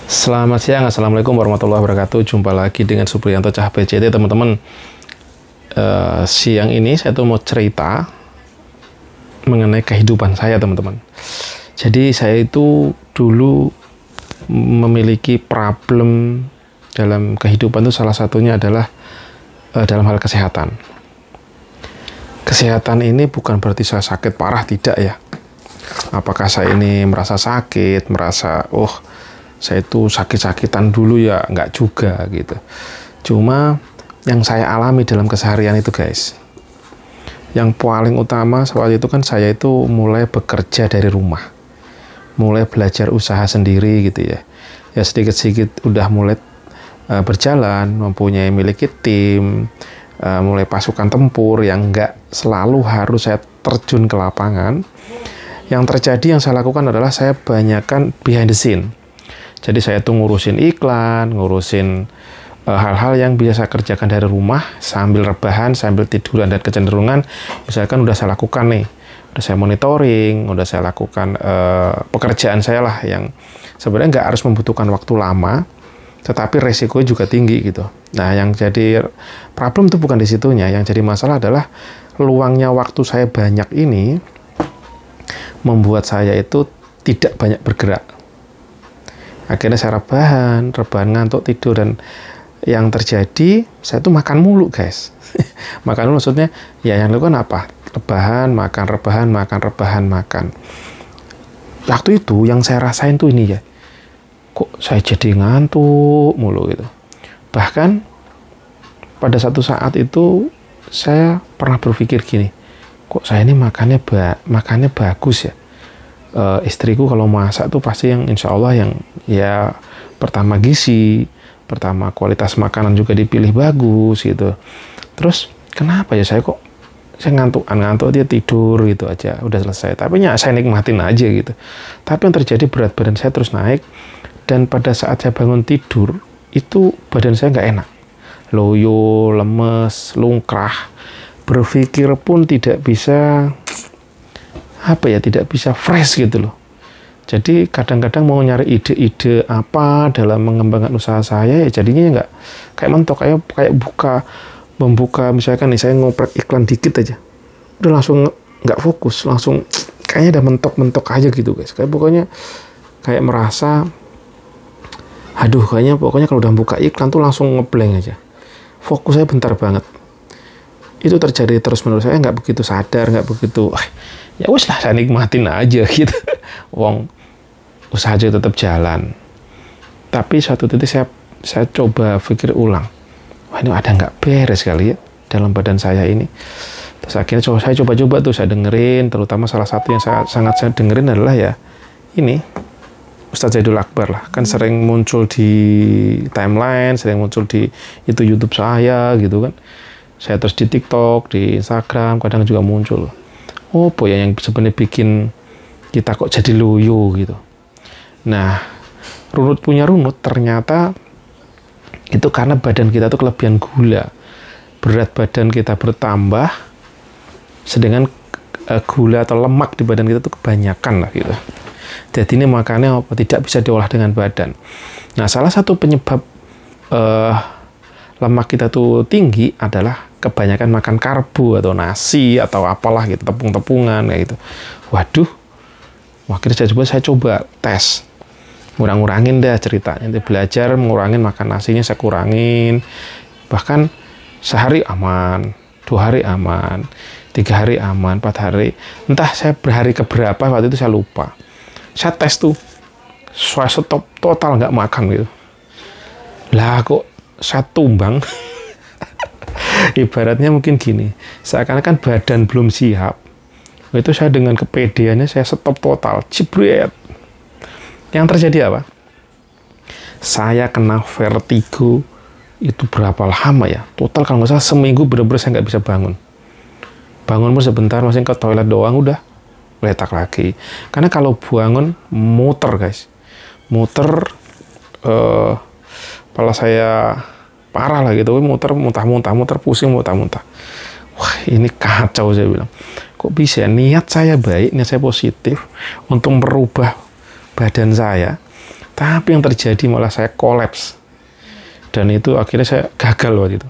Selamat siang, Assalamualaikum warahmatullahi wabarakatuh. Jumpa lagi dengan Supriyanto Cah PCT, teman-teman. Siang ini saya tuh mau cerita mengenai kehidupan saya, teman-teman. Jadi saya itu dulu memiliki problem dalam kehidupan itu, salah satunya adalah dalam hal kesehatan. Kesehatan ini bukan berarti saya sakit parah, tidak ya. Apakah saya ini merasa sakit, saya itu sakit-sakitan dulu ya, nggak juga gitu. Cuma yang saya alami dalam keseharian itu, guys, yang paling utama saat itu kan saya itu mulai bekerja dari rumah, mulai belajar usaha sendiri gitu ya. Ya sedikit-sedikit udah mulai berjalan, mempunyai miliki tim, mulai pasukan tempur yang nggak selalu harus saya terjun ke lapangan. Yang terjadi yang saya lakukan adalah saya banyakkan behind the scene. Jadi saya tuh ngurusin iklan, ngurusin hal-hal yang bisa saya kerjakan dari rumah sambil rebahan, sambil tiduran, dan kecenderungan misalkan udah saya lakukan nih, udah saya monitoring, udah saya lakukan pekerjaan saya lah yang sebenarnya nggak harus membutuhkan waktu lama, tetapi resikonya juga tinggi gitu. Nah, yang jadi problem tuh bukan di situnya, yang jadi masalah adalah luangnya waktu saya banyak ini membuat saya itu tidak banyak bergerak. Akhirnya saya rebahan ngantuk, tidur, dan yang terjadi saya tuh makan mulu, guys. Makan mulu maksudnya ya yang lakukan apa? Rebahan, makan. Waktu itu yang saya rasain tuh ini ya, kok saya jadi ngantuk mulu gitu. Bahkan pada satu saat itu saya pernah berpikir gini, kok saya ini makannya bagus ya. Istriku kalau masak tuh pasti yang insya Allah yang ya pertama gizi, pertama kualitas makanan juga dipilih bagus gitu. Terus kenapa ya saya ngantuk dia tidur gitu aja udah selesai. Tapi ya saya nikmatin aja gitu. Tapi yang terjadi berat badan saya terus naik, dan pada saat saya bangun tidur itu badan saya nggak enak, loyo, lemes, lungkrah, berpikir pun tidak bisa tidak bisa fresh gitu loh. Jadi kadang-kadang mau nyari ide-ide apa dalam mengembangkan usaha saya, ya jadinya nggak kayak mentok, kayak membuka misalkan nih saya ngoprek iklan dikit aja, udah langsung nggak fokus, langsung kayaknya udah mentok-mentok aja gitu, guys. Kayak merasa pokoknya kalau udah buka iklan tuh langsung ngeblank aja, fokus saya bentar banget. Itu terjadi terus menerus, saya nggak begitu sadar, nggak begitu ya wes lah, saya nikmatin aja gitu. Wong usaha aja tetap jalan. Tapi suatu titik saya coba pikir ulang, wah ini ada nggak beres kali ya dalam badan saya ini. Terus akhirnya saya coba-coba tuh, saya dengerin, terutama salah satu yang sangat saya dengerin adalah ya ini Ustadz Zaidul Akbar lah, kan sering muncul di timeline, sering muncul di itu YouTube saya gitu kan. Saya terus di TikTok, di Instagram kadang juga muncul. Oh boy, yang sebenarnya bikin kita kok jadi loyo gitu. Nah, runut punya runut, ternyata itu karena badan kita tuh kelebihan gula. Berat badan kita bertambah, sedangkan gula atau lemak di badan kita tuh kebanyakan lah gitu. Jadi ini makanya tidak bisa diolah dengan badan. Nah, salah satu penyebab lemak kita tuh tinggi adalah kebanyakan makan karbo atau nasi atau apalah gitu, tepung-tepungan kayak gitu. Waduh, akhirnya saya coba tes, ngurangin dah ceritanya. Nanti belajar mengurangin makan nasinya, saya kurangin. Bahkan sehari aman, 2 hari aman, 3 hari aman, 4 hari. Entah saya berhari keberapa waktu itu saya lupa. Saya tes tuh, saya stop total nggak makan gitu. Lah kok saya tumbang. Ibaratnya mungkin gini, seakan-akan badan belum siap, itu saya dengan kepedeannya saya stop total, jebret. Yang terjadi apa? Saya kena vertigo itu berapa lama ya? Total kalau nggak salah seminggu bener-bener saya nggak bisa bangun pun sebentar, masih ke toilet doang udah letak lagi. Karena kalau bangun muter, guys, kepala saya parah lah gitu, muter pusing. Wah, ini kacau, saya bilang. Kok bisa? Niat saya baik, niat saya positif untuk merubah badan saya, Tapi yang terjadi malah saya kolaps. Dan itu akhirnya saya gagal waktu itu.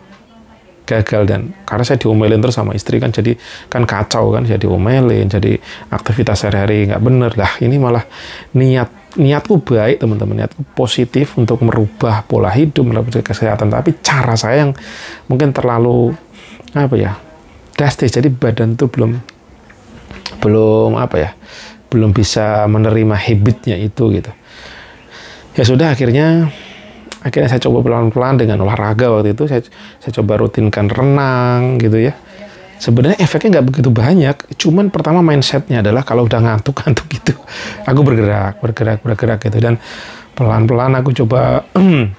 Gagal, dan karena saya diomelin terus sama istri kan, jadi kan kacau kan, jadi diomelin, jadi aktivitas sehari-hari nggak bener lah. Ini malah niatku baik teman-teman, niatku positif untuk merubah pola hidup, merubah kesehatan, tapi cara saya yang mungkin terlalu apa ya, drastis. Jadi badan tuh belum bisa menerima habitnya itu gitu. Ya sudah, akhirnya saya coba pelan-pelan dengan olahraga. Waktu itu saya coba rutinkan renang gitu ya. Sebenarnya efeknya nggak begitu banyak, cuman pertama mindsetnya adalah kalau udah ngantuk gitu, aku bergerak gitu, dan pelan-pelan aku coba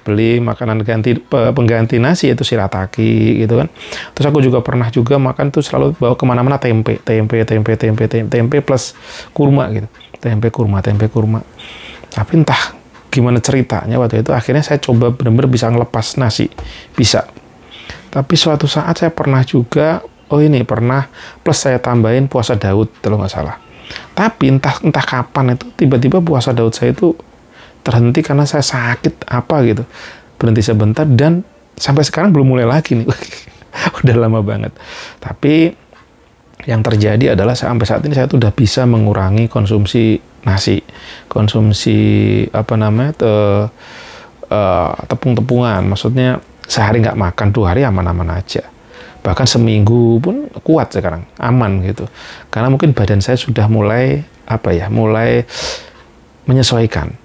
beli makanan pengganti nasi, yaitu shirataki gitu kan. Terus aku juga pernah makan tuh selalu bawa kemana-mana tempe plus kurma gitu, tempe kurma. Tapi entah gimana ceritanya waktu itu, akhirnya saya coba benar-benar bisa ngelepas nasi, bisa. Tapi suatu saat saya pernah juga, plus saya tambahin puasa Daud kalau nggak salah. Tapi entah kapan itu tiba-tiba puasa Daud saya itu terhenti karena saya sakit apa gitu, berhenti sebentar, dan sampai sekarang belum mulai lagi nih. Udah lama banget. Tapi yang terjadi adalah sampai saat ini saya tuh udah bisa mengurangi konsumsi nasi, konsumsi tepung-tepungan. Maksudnya sehari nggak makan, 2 hari aman-aman aja. Bahkan seminggu pun kuat sekarang, aman gitu. Karena mungkin badan saya sudah mulai menyesuaikan.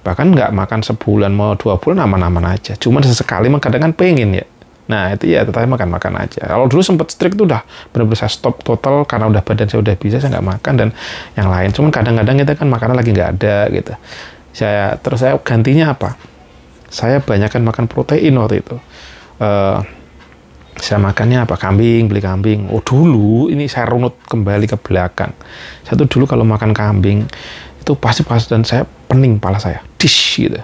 Bahkan nggak makan sebulan mau 2 bulan aman-aman aja. Cuman sesekali kadang kan pengen ya. Nah itu ya tetap makan aja. Kalau dulu sempat strict tuh udah benar-benar saya stop total karena udah badan saya udah bisa, saya nggak makan dan yang lain. Cuman kadang-kadang kita kan makanan lagi nggak ada gitu. Terus saya gantinya apa? Saya banyakkan makan protein waktu itu. Saya makannya apa? Beli kambing. Oh dulu ini saya runut kembali ke belakang. Saya tuh dulu kalau makan kambing itu pasti dan saya pening kepala saya. Dish gitu.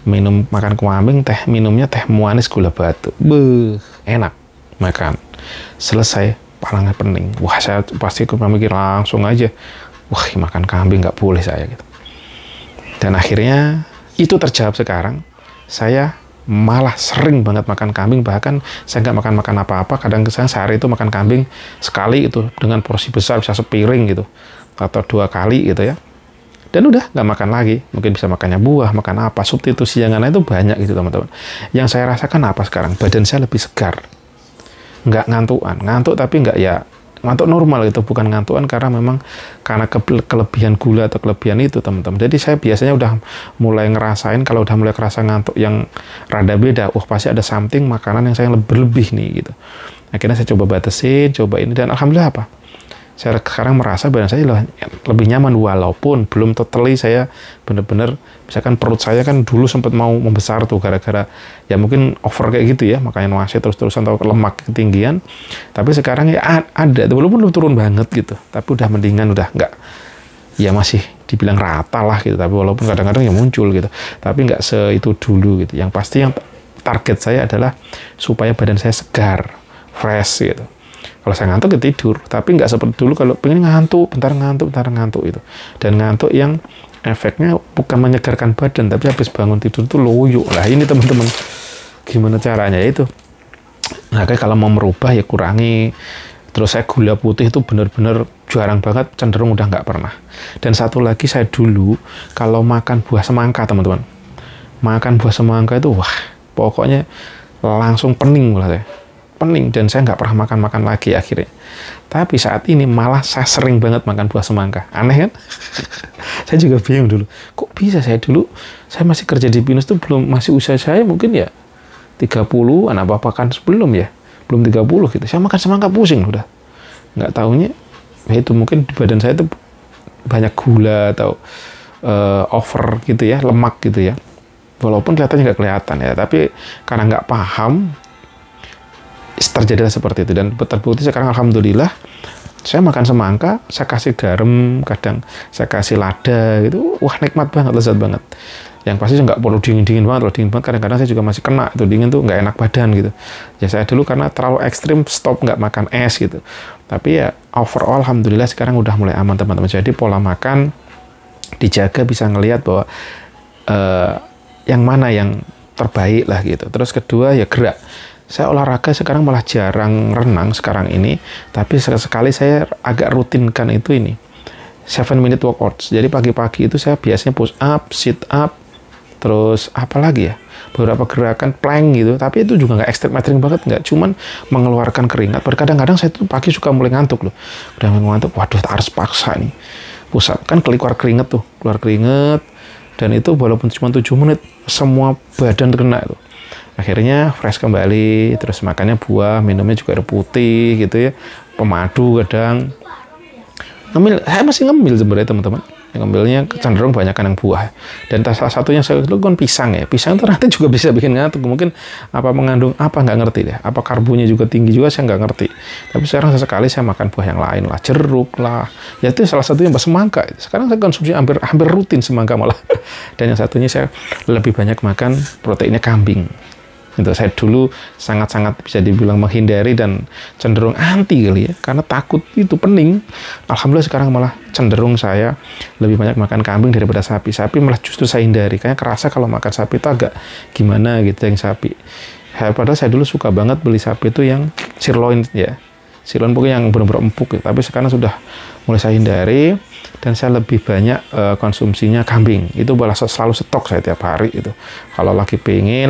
Makan kambing, minumnya teh manis gula batu. Enak makan. Selesai, palangnya pening. Wah, saya pasti mikir langsung aja. Wah, makan kambing nggak boleh saya gitu. Dan akhirnya itu terjawab sekarang. Saya malah sering banget makan kambing, bahkan saya nggak makan apa-apa. Kadang saya sehari itu makan kambing sekali itu dengan porsi besar, bisa sepiring gitu, atau 2 kali gitu ya. Dan udah nggak makan lagi, mungkin bisa makannya buah, makan apa, substitusi yang lain itu banyak gitu teman-teman. Yang saya rasakan apa sekarang, badan saya lebih segar, nggak ngantuk tapi nggak ya ngantuk normal gitu, bukan ngantukan karena kelebihan gula atau kelebihan itu teman-teman. Jadi saya biasanya udah mulai ngerasain kalau udah mulai kerasa ngantuk yang rada beda, pasti ada something makanan yang saya berlebih nih gitu. Akhirnya saya coba batasin, coba ini, dan alhamdulillah saya sekarang merasa badan saya lebih nyaman, walaupun belum totally saya benar-benar, misalkan perut saya kan dulu sempat mau membesar tuh gara-gara ya mungkin over kayak gitu ya, makanya nasi terus-terusan atau lemak ketinggian. Tapi sekarang ya ada, walaupun belum turun banget gitu, tapi udah mendingan, udah nggak, ya masih dibilang rata lah gitu, tapi walaupun kadang-kadang ya muncul gitu, tapi nggak itu dulu gitu. Yang pasti yang target saya adalah supaya badan saya segar, fresh gitu. Kalau saya ngantuk ya tidur, tapi nggak seperti dulu kalau pengen ngantuk, bentar ngantuk itu. Dan ngantuk yang efeknya bukan menyegarkan badan, tapi habis bangun tidur itu loyo. Lah ini teman-teman, gimana caranya itu? Nah, kalau mau merubah ya kurangi. Terus saya gula putih itu benar-benar jarang banget, cenderung udah nggak pernah. Dan satu lagi, saya dulu kalau makan buah semangka teman-teman, makan buah semangka itu wah pokoknya langsung pening lah saya. Pening, dan saya nggak pernah makan lagi akhirnya. Tapi saat ini malah saya sering banget makan buah semangka. Aneh kan? Saya juga bingung dulu. Kok bisa saya masih kerja di Pinus tuh masih usia saya mungkin ya 30-an apa kan sebelum ya. Belum 30 gitu. Saya makan semangka pusing udah. Nggak taunya ya itu mungkin di badan saya tuh banyak gula atau over gitu ya, lemak gitu ya. Walaupun kelihatannya nggak kelihatan ya, tapi karena nggak paham terjadilah seperti itu. Dan terbukti sekarang alhamdulillah saya makan semangka, saya kasih garam, kadang saya kasih lada gitu, wah nikmat banget, lezat banget. Yang pasti nggak perlu dingin banget, kadang-kadang saya juga masih kena itu dingin tuh, nggak enak badan gitu. Ya saya dulu karena terlalu ekstrim stop nggak makan es gitu. Tapi ya overall alhamdulillah sekarang udah mulai aman teman-teman. Jadi pola makan dijaga, bisa ngelihat bahwa yang mana yang terbaik lah gitu. Terus kedua ya gerak. Saya olahraga sekarang malah jarang renang sekarang ini, tapi sekali saya agak rutinkan itu ini 7-minute workouts. Jadi pagi-pagi itu saya biasanya push up, sit up, terus apa lagi ya, beberapa gerakan plank gitu. Tapi itu juga nggak ekstrim banget, nggak cuman mengeluarkan keringat. Kadang-kadang saya tuh pagi suka mulai ngantuk loh, udah ngantuk, waduh harus paksa nih push up, kan keluar keringet tuh, keluar keringet, dan itu walaupun cuma 7 menit semua badan kena tuh. Akhirnya fresh kembali, terus makannya buah, minumnya juga air putih gitu ya, pemadu kadang. Ngemil, saya masih ngemil sebenarnya teman-teman. Ngemilnya cenderung banyakan yang buah. Dan salah satunya saya lakukan pisang ya. Pisang ternyata juga bisa bikin ngantuk. Mungkin apa mengandung apa nggak ngerti deh. Apa karbonya juga tinggi juga saya nggak ngerti. Tapi sekarang sesekali saya makan buah yang lain lah, jeruk lah. Ya itu salah satunya semangka. Sekarang saya konsumsi hampir rutin semangka malah. Dan yang satunya saya lebih banyak makan proteinnya kambing. Itu saya dulu sangat-sangat bisa dibilang menghindari dan cenderung anti kali ya, karena takut itu pening. Alhamdulillah sekarang malah cenderung saya lebih banyak makan kambing daripada sapi. Sapi malah justru saya hindari, kayaknya kerasa kalau makan sapi itu agak gimana gitu yang sapi. Padahal saya dulu suka banget beli sapi itu yang sirloin ya, sirloin pokoknya yang benar-benar empuk gitu. Tapi sekarang sudah mulai saya hindari. Dan saya lebih banyak konsumsinya kambing. Itu malah selalu stok saya tiap hari itu. Kalau lagi pengen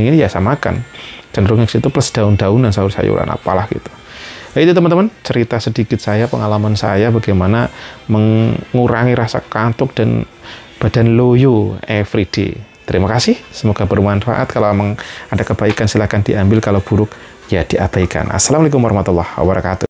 ini ya saya makan. Cenderung yang situ plus daun-daunan, sayur-sayuran apalah gitu. Nah, itu teman-teman cerita sedikit saya, pengalaman saya bagaimana mengurangi rasa kantuk dan badan loyo everyday. Terima kasih, semoga bermanfaat. Kalau memang ada kebaikan silahkan diambil, kalau buruk ya diabaikan. Assalamualaikum warahmatullahi wabarakatuh.